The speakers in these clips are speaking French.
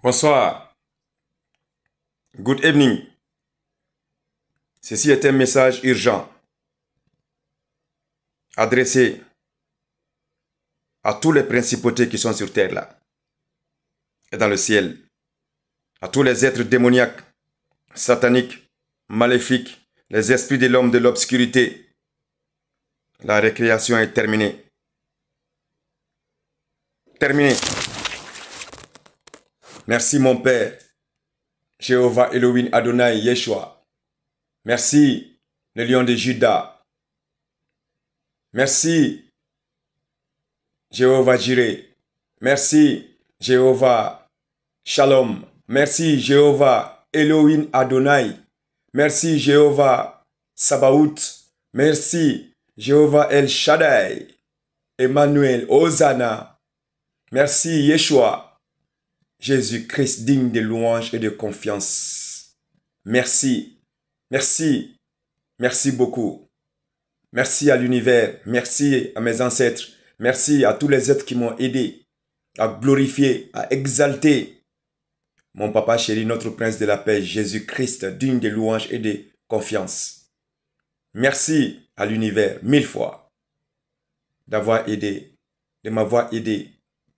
Bonsoir. Good evening. Ceci est un message urgent adressé à tous les principautés qui sont sur terre là et dans le ciel, à tous les êtres démoniaques, sataniques, maléfiques, les esprits de l'homme de l'obscurité. La récréation est terminée. Terminée. Merci mon Père, Jéhovah Elohim Adonai Yeshua. Merci, le lion de Juda. Merci, Jéhovah Jireh. Merci, Jéhovah Shalom. Merci, Jéhovah Elohim Adonai. Merci, Jéhovah Sabaoth. Merci, Jéhovah El Shaddai. Emmanuel, Hosanna. Merci, Yeshua. Jésus-Christ digne de louange et de confiance. Merci, merci, merci beaucoup. Merci à l'univers, merci à mes ancêtres, merci à tous les êtres qui m'ont aidé à glorifier, à exalter mon papa chéri, notre prince de la paix, Jésus-Christ, digne de louange et de confiance. Merci à l'univers, 1000 fois, d'avoir aidé, de m'avoir aidé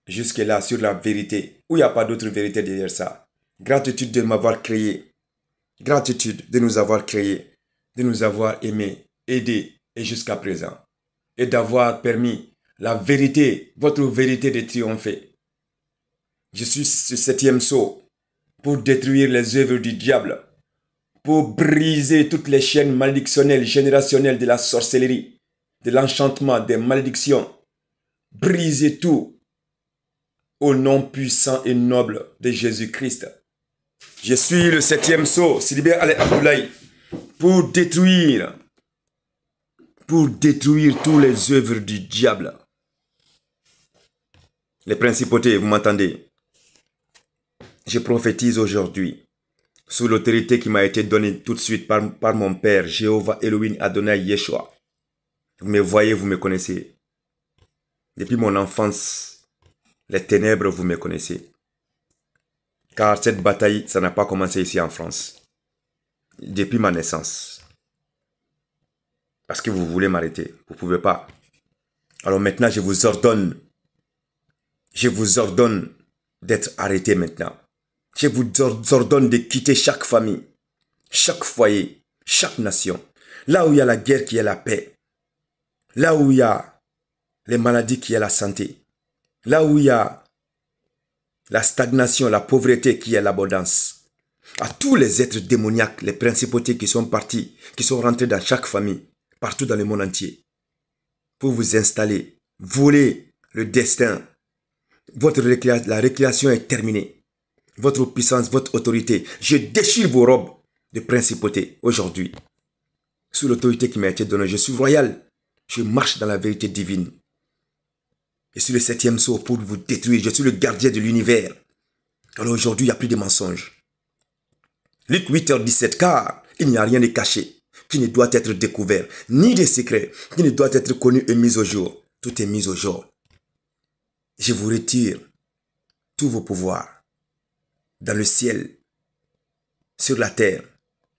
jusque-là sur la vérité, où il n'y a pas d'autre vérité derrière ça. Gratitude de m'avoir créé, gratitude de nous avoir créés, de nous avoir aimés, aidés et jusqu'à présent, et d'avoir permis la vérité, votre vérité de triompher. Je suis ce 7e sceau pour détruire les œuvres du diable, pour briser toutes les chaînes malédictionnelles, générationnelles de la sorcellerie, de l'enchantement, des malédictions, briser tout au nom puissant et noble de Jésus-Christ. Je suis le 7e sceau, Sidibé Ali Abdoulaye, pour détruire tous les œuvres du diable. Les principautés, vous m'entendez? Je prophétise aujourd'hui, sous l'autorité qui m'a été donnée tout de suite par mon Père, Jéhovah Elohim Adonai Yeshua. Vous me voyez, vous me connaissez. Depuis mon enfance, les ténèbres, vous me connaissez. Car cette bataille, ça n'a pas commencé ici en France. Depuis ma naissance. Parce que vous voulez m'arrêter. Vous ne pouvez pas. Alors maintenant, je vous ordonne d'être arrêté maintenant. Je vous ordonne de quitter chaque famille, chaque foyer, chaque nation. Là où il y a la guerre, qui est la paix. Là où il y a les maladies, qui est la santé. Là où il y a la stagnation, la pauvreté, qui est l'abondance. À tous les êtres démoniaques, les principautés qui sont partis, qui sont rentrés dans chaque famille, partout dans le monde entier, pour vous installer, voler le destin. La récréation est terminée. Votre puissance, votre autorité. Je déchire vos robes de principauté aujourd'hui. Sous l'autorité qui m'a été donnée, je suis royal. Je marche dans la vérité divine. Je suis le 7e sceau pour vous détruire. Je suis le gardien de l'univers. Alors aujourd'hui, il n'y a plus de mensonges. Luc 8h17, car il n'y a rien de caché qui ne doit être découvert, ni de secret qui ne doit être connu et mis au jour. Tout est mis au jour. Je vous retire tous vos pouvoirs dans le ciel, sur la terre,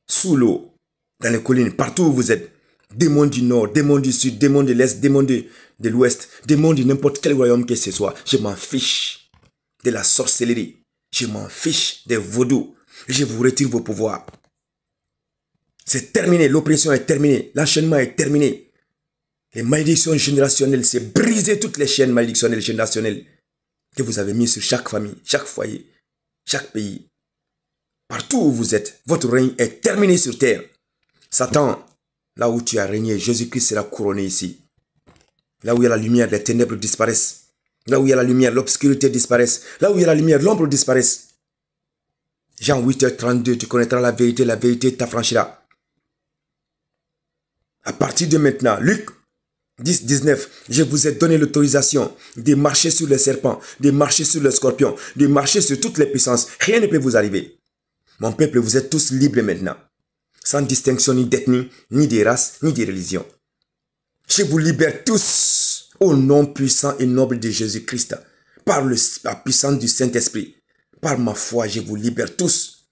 sous l'eau, dans les collines, partout où vous êtes. Démons du nord, démons du sud, démons de l'est, démons de l'ouest, démons de n'importe quel royaume que ce soit. Je m'en fiche de la sorcellerie. Je m'en fiche des vaudous. Je vous retire vos pouvoirs. C'est terminé, l'oppression est terminée, l'enchaînement est terminé. Les malédictions générationnelles, c'est briser toutes les chaînes malédictionnelles générationnelles que vous avez mises sur chaque famille, chaque foyer, chaque pays. Partout où vous êtes, votre règne est terminé sur terre. Satan, là où tu as régné, Jésus-Christ sera couronné ici. Là où il y a la lumière, les ténèbres disparaissent. Là où il y a la lumière, l'obscurité disparaisse. Là où il y a la lumière, l'ombre disparaisse. Jean 8h32, tu connaîtras la vérité t'affranchira. À partir de maintenant, Luc 10-19, je vous ai donné l'autorisation de marcher sur les serpents, de marcher sur les scorpions, de marcher sur toutes les puissances. Rien ne peut vous arriver. Mon peuple, vous êtes tous libres maintenant. Sans distinction ni d'ethnie, ni de race, ni de religion. Je vous libère tous au nom puissant et noble de Jésus-Christ, par la puissance du Saint-Esprit, Par ma foi, je vous libère tous.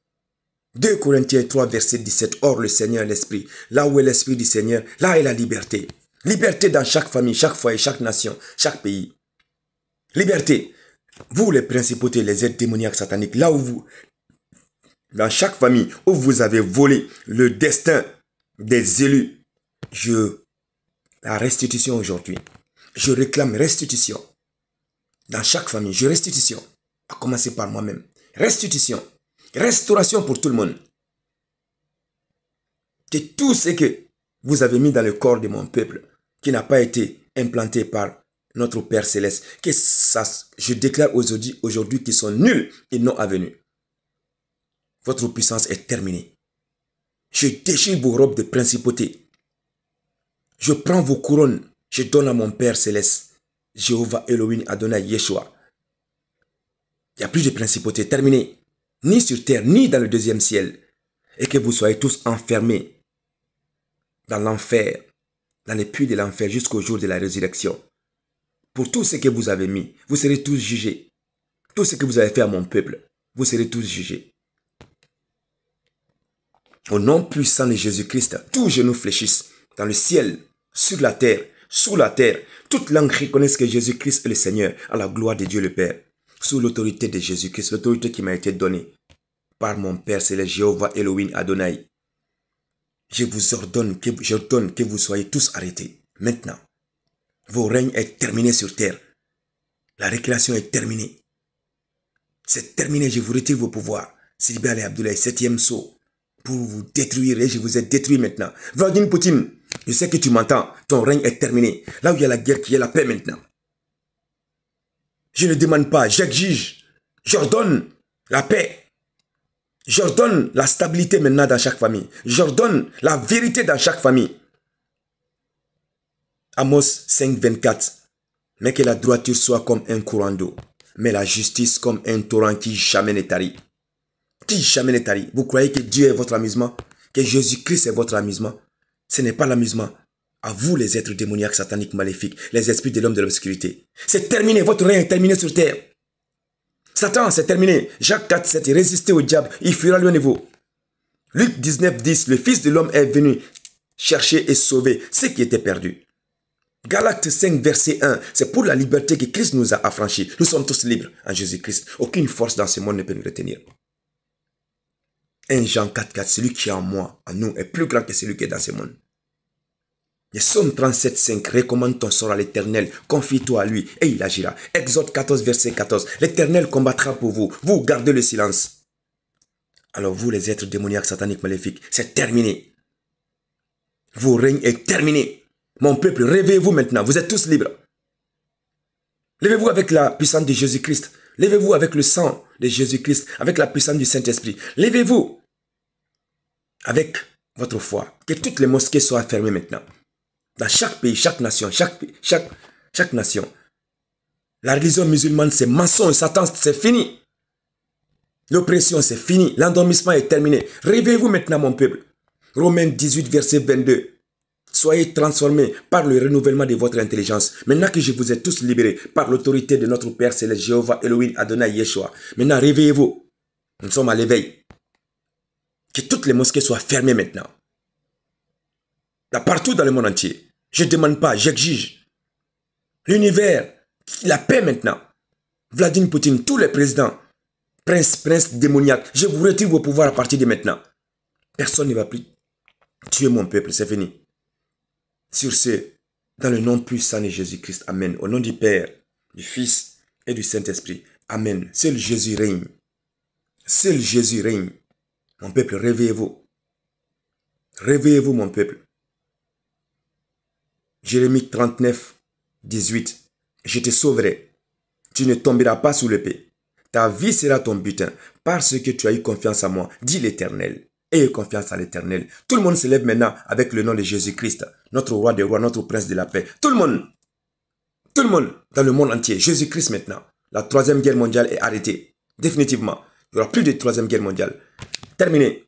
2 Corinthiens 3, verset 17. Or, le Seigneur est l'Esprit. Là où est l'Esprit du Seigneur, là est la liberté. Liberté dans chaque famille, chaque foyer, chaque nation, chaque pays. Liberté. Vous, les principautés, les êtres démoniaques sataniques, là où vous, dans chaque famille où vous avez volé le destin des élus, la restitution aujourd'hui. Je réclame restitution. Dans chaque famille, restitution. À commencer par moi-même. Restitution. Restauration pour tout le monde. Que tout ce que vous avez mis dans le corps de mon peuple, qui n'a pas été implanté par notre Père Céleste, que ça, je déclare aujourd'hui qu'ils sont nuls et non avenus. Votre puissance est terminée. Je déchire vos robes de principauté. Je prends vos couronnes. Je donne à mon Père Céleste. Jéhovah Elohim Adonai Yeshua. Il n'y a plus de principauté. Terminé. Ni sur terre, ni dans le deuxième ciel. Et que vous soyez tous enfermés dans l'enfer, dans les puits de l'enfer jusqu'au jour de la résurrection. Pour tout ce que vous avez mis, vous serez tous jugés. Tout ce que vous avez fait à mon peuple, vous serez tous jugés. Au nom puissant de Jésus-Christ, tous genoux fléchissent dans le ciel, sur la terre, sous la terre. Toute langue reconnaisse que Jésus-Christ est le Seigneur, à la gloire de Dieu le Père. Sous l'autorité de Jésus-Christ, l'autorité qui m'a été donnée par mon Père, c'est le Jéhovah Elohim Adonai. Je vous ordonne que vous soyez tous arrêtés. Maintenant, vos règnes est terminé sur terre. La récréation est terminée. C'est terminé, je vous retire vos pouvoirs. Sidi Ali Abdoulaye, 7e saut, pour vous détruire, et je vous ai détruit maintenant. Vladimir Poutine, je sais que tu m'entends, ton règne est terminé. Là où il y a la guerre, il y a la paix maintenant. Je ne demande pas, j'exige, j'ordonne la paix. J'ordonne la stabilité maintenant dans chaque famille. J'ordonne la vérité dans chaque famille. Amos 5, 24. Mais que la droiture soit comme un courant d'eau, mais la justice comme un torrent qui jamais ne tarit. Qui jamais ne tarit. Vous croyez que Dieu est votre amusement? Que Jésus-Christ est votre amusement? Ce n'est pas l'amusement. À vous les êtres démoniaques, sataniques, maléfiques, les esprits de l'homme de l'obscurité. C'est terminé, votre règne est terminé sur terre. Satan, c'est terminé. Jacques 4, 7, résistez au diable, il fuira loin de vous. Luc 19, 10, le Fils de l'homme est venu chercher et sauver ce qui était perdu. Galates 5, verset 1, c'est pour la liberté que Christ nous a affranchis. Nous sommes tous libres en Jésus-Christ. Aucune force dans ce monde ne peut nous retenir. 1 Jean 4, 4, celui qui est en moi, en nous, est plus grand que celui qui est dans ce monde. Les Psaume 37, 5, recommande ton sort à l'Éternel, confie-toi à lui et il agira. Exode 14, verset 14, l'Éternel combattra pour vous, vous gardez le silence. Alors vous les êtres démoniaques, sataniques, maléfiques, c'est terminé. Vos règnes est terminé. Mon peuple, réveillez-vous maintenant, vous êtes tous libres. Levez-vous avec la puissance de Jésus-Christ. Levez-vous avec le sang de Jésus-Christ, avec la puissance du Saint-Esprit. Levez-vous avec votre foi. Que toutes les mosquées soient fermées maintenant. Dans chaque pays, chaque nation, chaque nation. La religion musulmane, c'est mensonge, Satan, c'est fini. L'oppression, c'est fini. L'endormissement est terminé. Réveillez-vous maintenant, mon peuple. Romains 18, verset 22. Soyez transformés par le renouvellement de votre intelligence. Maintenant que je vous ai tous libérés par l'autorité de notre Père Céleste, Jéhovah Elohim Adonai Yeshua. Maintenant, réveillez-vous. Nous sommes à l'éveil. Que toutes les mosquées soient fermées maintenant. Partout dans le monde entier. Je ne demande pas, j'exige. L'univers, la paix maintenant. Vladimir Poutine, tous les présidents, princes démoniaques, je vous retire vos pouvoirs à partir de maintenant. Personne ne va plus tuer mon peuple, c'est fini. Sur ce, dans le nom puissant de Jésus-Christ, amen. Au nom du Père, du Fils et du Saint-Esprit, amen. Seul Jésus règne. Seul Jésus règne. Mon peuple, réveillez-vous. Réveillez-vous, mon peuple. Jérémie 39, 18. Je te sauverai. Tu ne tomberas pas sous l'épée. Ta vie sera ton butin, parce que tu as eu confiance en moi, dit l'Éternel. Ayez confiance en l'Éternel. Tout le monde se lève maintenant avec le nom de Jésus-Christ, notre roi des rois, notre prince de la paix. Tout le monde dans le monde entier. Jésus-Christ maintenant. La 3e guerre mondiale est arrêtée. Définitivement. Il n'y aura plus de 3e guerre mondiale. Terminé.